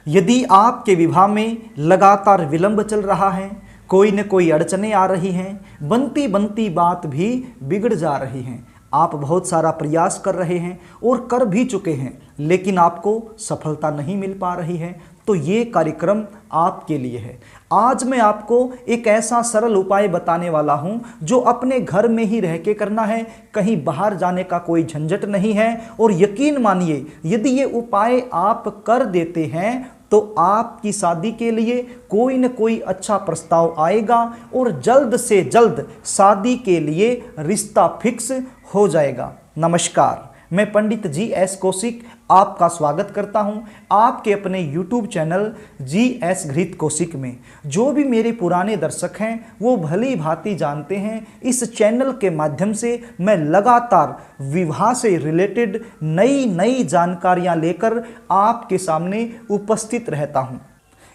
यदि आपके विवाह में लगातार विलंब चल रहा है, कोई न कोई अड़चनें आ रही हैं, बनती बनती बात भी बिगड़ जा रही हैं, आप बहुत सारा प्रयास कर रहे हैं और कर भी चुके हैं, लेकिन आपको सफलता नहीं मिल पा रही है, तो ये कार्यक्रम आपके लिए है। आज मैं आपको एक ऐसा सरल उपाय बताने वाला हूं जो अपने घर में ही रह के करना है, कहीं बाहर जाने का कोई झंझट नहीं है। और यकीन मानिए, यदि ये उपाय आप कर देते हैं तो आपकी शादी के लिए कोई न कोई अच्छा प्रस्ताव आएगा और जल्द से जल्द शादी के लिए रिश्ता फिक्स हो जाएगा। नमस्कार, मैं पंडित GS कौशिक आपका स्वागत करता हूं आपके अपने YouTube चैनल GS घृत कौशिक में। जो भी मेरे पुराने दर्शक हैं वो भली भांति जानते हैं, इस चैनल के माध्यम से मैं लगातार विवाह से रिलेटेड नई नई जानकारियां लेकर आपके सामने उपस्थित रहता हूं।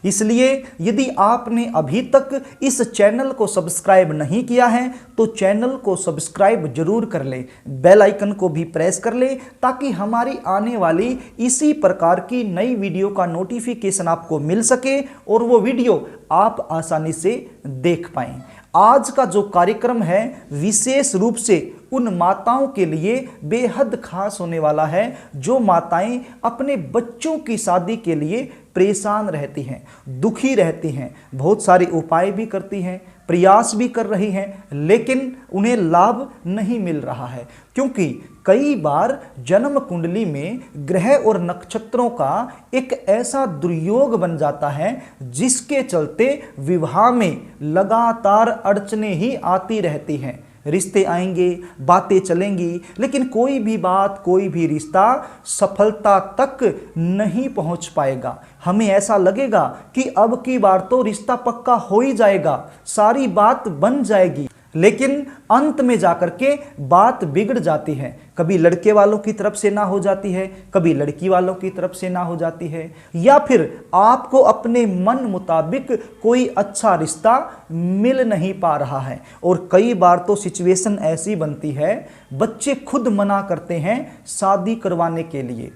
इसलिए यदि आपने अभी तक इस चैनल को सब्सक्राइब नहीं किया है तो चैनल को सब्सक्राइब जरूर कर ले, बेल आइकन को भी प्रेस कर ले, ताकि हमारी आने वाली इसी प्रकार की नई वीडियो का नोटिफिकेशन आपको मिल सके और वो वीडियो आप आसानी से देख पाएं। आज का जो कार्यक्रम है विशेष रूप से उन माताओं के लिए बेहद खास होने वाला है जो माताएं अपने बच्चों की शादी के लिए परेशान रहती हैं, दुखी रहती हैं, बहुत सारे उपाय भी करती हैं, प्रयास भी कर रही हैं, लेकिन उन्हें लाभ नहीं मिल रहा है। क्योंकि कई बार जन्म कुंडली में ग्रह और नक्षत्रों का एक ऐसा दुर्योग बन जाता है जिसके चलते विवाह में लगातार अड़चनें ही आती रहती हैं। रिश्ते आएंगे, बातें चलेंगी, लेकिन कोई भी बात, कोई भी रिश्ता सफलता तक नहीं पहुंच पाएगा। हमें ऐसा लगेगा कि अब की बार तो रिश्ता पक्का हो ही जाएगा, सारी बात बन जाएगी, लेकिन अंत में जाकर के बात बिगड़ जाती है। कभी लड़के वालों की तरफ से ना हो जाती है, कभी लड़की वालों की तरफ से ना हो जाती है, या फिर आपको अपने मन मुताबिक कोई अच्छा रिश्ता मिल नहीं पा रहा है। और कई बार तो सिचुएशन ऐसी बनती है, बच्चे खुद मना करते हैं शादी करवाने के लिए,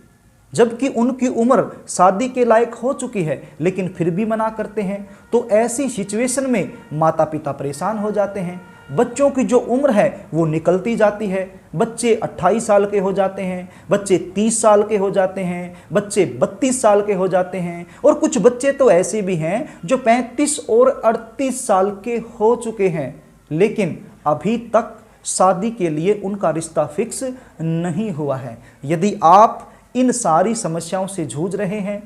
जबकि उनकी उम्र शादी के लायक हो चुकी है, लेकिन फिर भी मना करते हैं। तो ऐसी सिचुएशन में माता पिता परेशान हो जाते हैं। बच्चों की जो उम्र है वो निकलती जाती है, बच्चे 28 साल के हो जाते हैं, बच्चे 30 साल के हो जाते हैं, बच्चे 32 साल के हो जाते हैं, और कुछ बच्चे तो ऐसे भी हैं जो 35 और 38 साल के हो चुके हैं, लेकिन अभी तक शादी के लिए उनका रिश्ता फिक्स नहीं हुआ है। यदि आप इन सारी समस्याओं से जूझ रहे हैं,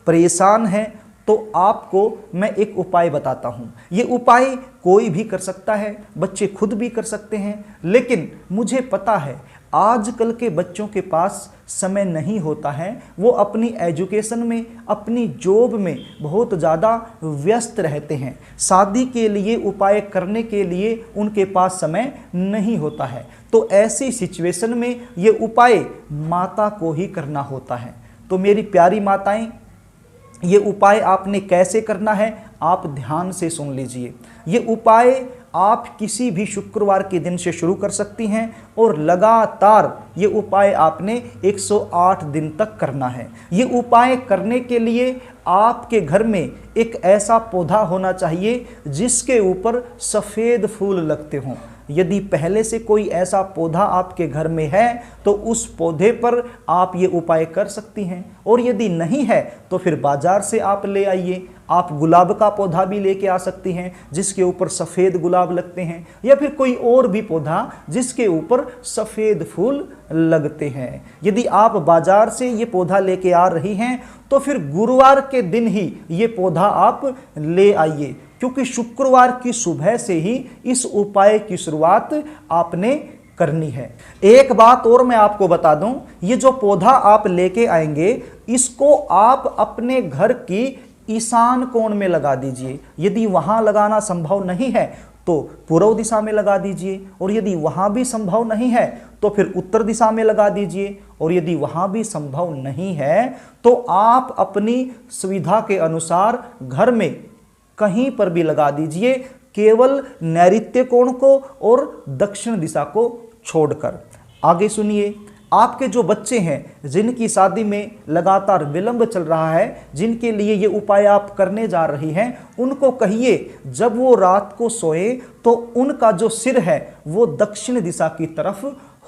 परेशान हैं, तो आपको मैं एक उपाय बताता हूं। ये उपाय कोई भी कर सकता है, बच्चे खुद भी कर सकते हैं, लेकिन मुझे पता है आजकल के बच्चों के पास समय नहीं होता है, वो अपनी एजुकेशन में, अपनी जॉब में बहुत ज़्यादा व्यस्त रहते हैं। शादी के लिए उपाय करने के लिए उनके पास समय नहीं होता है। तो ऐसी सिचुएशन में ये उपाय माता को ही करना होता है। तो मेरी प्यारी माताएं, ये उपाय आपने कैसे करना है आप ध्यान से सुन लीजिए। ये उपाय आप किसी भी शुक्रवार के दिन से शुरू कर सकती हैं और लगातार ये उपाय आपने 108 दिन तक करना है। ये उपाय करने के लिए आपके घर में एक ऐसा पौधा होना चाहिए जिसके ऊपर सफ़ेद फूल लगते हों। यदि पहले से कोई ऐसा पौधा आपके घर में है तो उस पौधे पर आप ये उपाय कर सकती हैं, और यदि नहीं है तो फिर बाजार से आप ले आइए। आप गुलाब का पौधा भी लेके आ सकती हैं जिसके ऊपर सफ़ेद गुलाब लगते हैं, या फिर कोई और भी पौधा जिसके ऊपर सफ़ेद फूल लगते हैं। यदि आप बाजार से ये पौधा लेके आ रही हैं तो फिर गुरुवार के दिन ही ये पौधा आप ले आइए, क्योंकि शुक्रवार की सुबह से ही इस उपाय की शुरुआत आपने करनी है। एक बात और मैं आपको बता दूं, ये जो पौधा आप लेके आएंगे इसको आप अपने घर की ईशान कोण में लगा दीजिए। यदि वहां लगाना संभव नहीं है तो पूर्व दिशा में लगा दीजिए, और यदि वहां भी संभव नहीं है तो फिर उत्तर दिशा में लगा दीजिए, और यदि वहां भी संभव नहीं है तो आप अपनी सुविधा के अनुसार घर में कहीं पर भी लगा दीजिए, केवल नैऋत्य कोण को और दक्षिण दिशा को छोड़कर। आगे सुनिए, आपके जो बच्चे हैं जिनकी शादी में लगातार विलंब चल रहा है, जिनके लिए ये उपाय आप करने जा रही हैं, उनको कहिए जब वो रात को सोए तो उनका जो सिर है वो दक्षिण दिशा की तरफ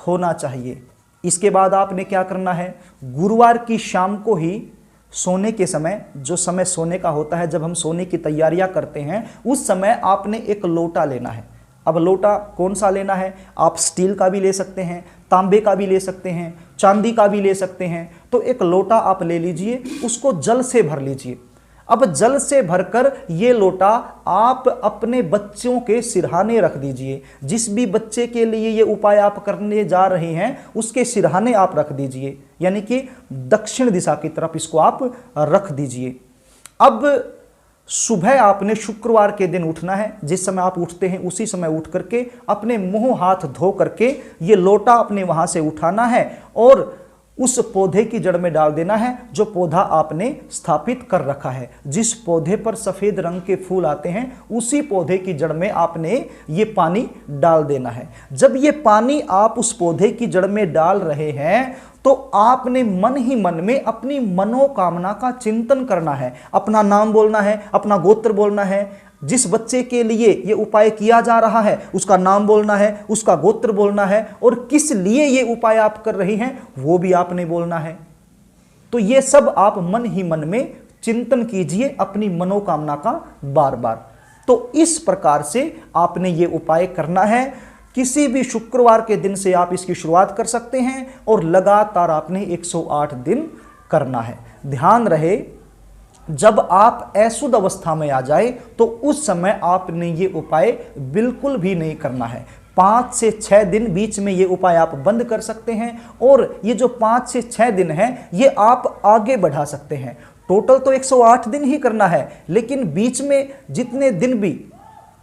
होना चाहिए। इसके बाद आपने क्या करना है, गुरुवार की शाम को ही सोने के समय, जो समय सोने का होता है, जब हम सोने की तैयारियां करते हैं, उस समय आपने एक लोटा लेना है। अब लोटा कौन सा लेना है, आप स्टील का भी ले सकते हैं, तांबे का भी ले सकते हैं, चांदी का भी ले सकते हैं। तो एक लोटा आप ले लीजिए, उसको जल से भर लीजिए। अब जल से भरकर ये लोटा आप अपने बच्चों के सिरहाने रख दीजिए। जिस भी बच्चे के लिए ये उपाय आप करने जा रहे हैं उसके सिरहाने आप रख दीजिए, यानी कि दक्षिण दिशा की तरफ इसको आप रख दीजिए। अब सुबह आपने शुक्रवार के दिन उठना है, जिस समय आप उठते हैं उसी समय उठ करके अपने मुंह हाथ धो करके ये लोटा अपने वहां से उठाना है और उस पौधे की जड़ में डाल देना है जो पौधा आपने स्थापित कर रखा है। जिस पौधे पर सफेद रंग के फूल आते हैं उसी पौधे की जड़ में आपने ये पानी डाल देना है। जब ये पानी आप उस पौधे की जड़ में डाल रहे हैं तो आपने मन ही मन में अपनी मनोकामना का चिंतन करना है, अपना नाम बोलना है, अपना गोत्र बोलना है। जिस बच्चे के लिए ये उपाय किया जा रहा है उसका नाम बोलना है, उसका गोत्र बोलना है और किस लिए ये उपाय आप कर रही हैं वो भी आपने बोलना है। तो ये सब आप मन ही मन में चिंतन कीजिए अपनी मनोकामना का बार बार। तो इस प्रकार से आपने ये उपाय करना है। किसी भी शुक्रवार के दिन से आप इसकी शुरुआत कर सकते हैं और लगातार आपने 108 दिन करना है। ध्यान रहे, जब आप असुध अवस्था में आ जाए तो उस समय आपने ये उपाय बिल्कुल भी नहीं करना है। 5 से 6 दिन बीच में ये उपाय आप बंद कर सकते हैं और ये जो 5 से 6 दिन है ये आप आगे बढ़ा सकते हैं। टोटल तो 108 दिन ही करना है, लेकिन बीच में जितने दिन भी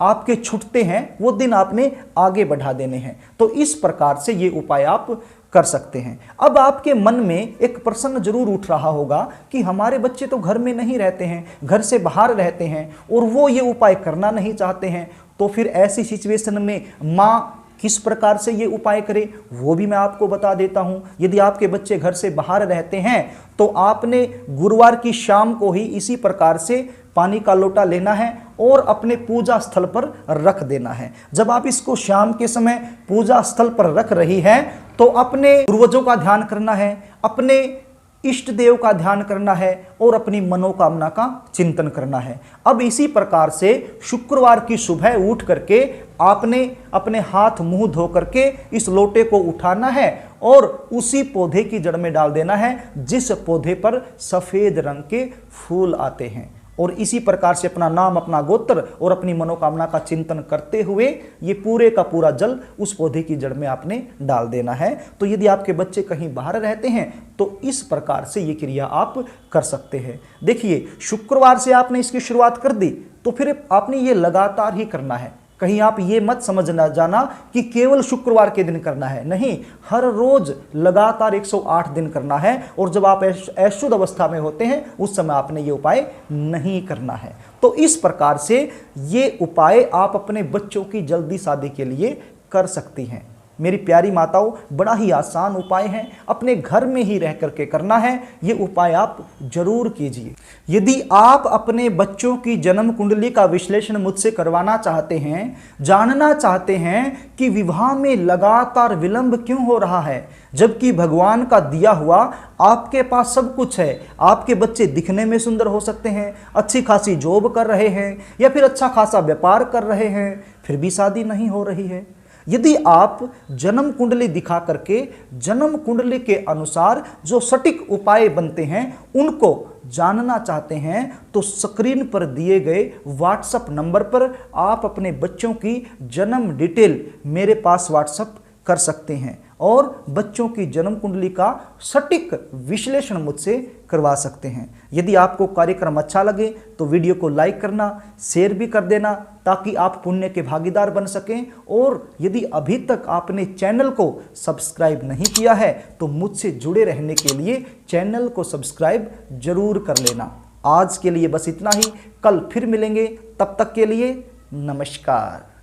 आपके छूटते हैं वो दिन आपने आगे बढ़ा देने हैं। तो इस प्रकार से ये उपाय आप कर सकते हैं। अब आपके मन में एक प्रश्न जरूर उठ रहा होगा कि हमारे बच्चे तो घर में नहीं रहते हैं, घर से बाहर रहते हैं और वो ये उपाय करना नहीं चाहते हैं, तो फिर ऐसी सिचुएशन में माँ किस प्रकार से ये उपाय करे वो भी मैं आपको बता देता हूं। यदि आपके बच्चे घर से बाहर रहते हैं तो आपने गुरुवार की शाम को ही इसी प्रकार से पानी का लोटा लेना है और अपने पूजा स्थल पर रख देना है। जब आप इसको शाम के समय पूजा स्थल पर रख रही हैं तो अपने पूर्वजों का ध्यान करना है, अपने इष्ट देव का ध्यान करना है और अपनी मनोकामना का चिंतन करना है। अब इसी प्रकार से शुक्रवार की सुबह उठ करके आपने अपने हाथ मुंह धो करके इस लोटे को उठाना है और उसी पौधे की जड़ में डाल देना है जिस पौधे पर सफेद रंग के फूल आते हैं। और इसी प्रकार से अपना नाम, अपना गोत्र और अपनी मनोकामना का चिंतन करते हुए ये पूरे का पूरा जल उस पौधे की जड़ में आपने डाल देना है। तो यदि आपके बच्चे कहीं बाहर रहते हैं तो इस प्रकार से ये क्रिया आप कर सकते हैं। देखिए, शुक्रवार से आपने इसकी शुरुआत कर दी तो फिर आपने ये लगातार ही करना है। कहीं आप ये मत समझना जाना कि केवल शुक्रवार के दिन करना है, नहीं, हर रोज लगातार 108 दिन करना है। और जब आप अशुद्ध अवस्था में होते हैं उस समय आपने ये उपाय नहीं करना है। तो इस प्रकार से ये उपाय आप अपने बच्चों की जल्दी शादी के लिए कर सकती हैं। मेरी प्यारी माताओं, बड़ा ही आसान उपाय है, अपने घर में ही रह करके करना है। ये उपाय आप जरूर कीजिए। यदि आप अपने बच्चों की जन्म कुंडली का विश्लेषण मुझसे करवाना चाहते हैं, जानना चाहते हैं कि विवाह में लगातार विलंब क्यों हो रहा है, जबकि भगवान का दिया हुआ आपके पास सब कुछ है, आपके बच्चे दिखने में सुंदर हो सकते हैं, अच्छी खासी जॉब कर रहे हैं या फिर अच्छा खासा व्यापार कर रहे हैं, फिर भी शादी नहीं हो रही है। यदि आप जन्म कुंडली दिखा करके जन्म कुंडली के अनुसार जो सटीक उपाय बनते हैं उनको जानना चाहते हैं तो स्क्रीन पर दिए गए व्हाट्सएप नंबर पर आप अपने बच्चों की जन्म डिटेल मेरे पास व्हाट्सएप कर सकते हैं और बच्चों की जन्म कुंडली का सटीक विश्लेषण मुझसे करवा सकते हैं। यदि आपको कार्यक्रम अच्छा लगे तो वीडियो को लाइक करना, शेयर भी कर देना ताकि आप पुण्य के भागीदार बन सकें। और यदि अभी तक आपने चैनल को सब्सक्राइब नहीं किया है तो मुझसे जुड़े रहने के लिए चैनल को सब्सक्राइब जरूर कर लेना। आज के लिए बस इतना ही, कल फिर मिलेंगे, तब तक के लिए नमस्कार।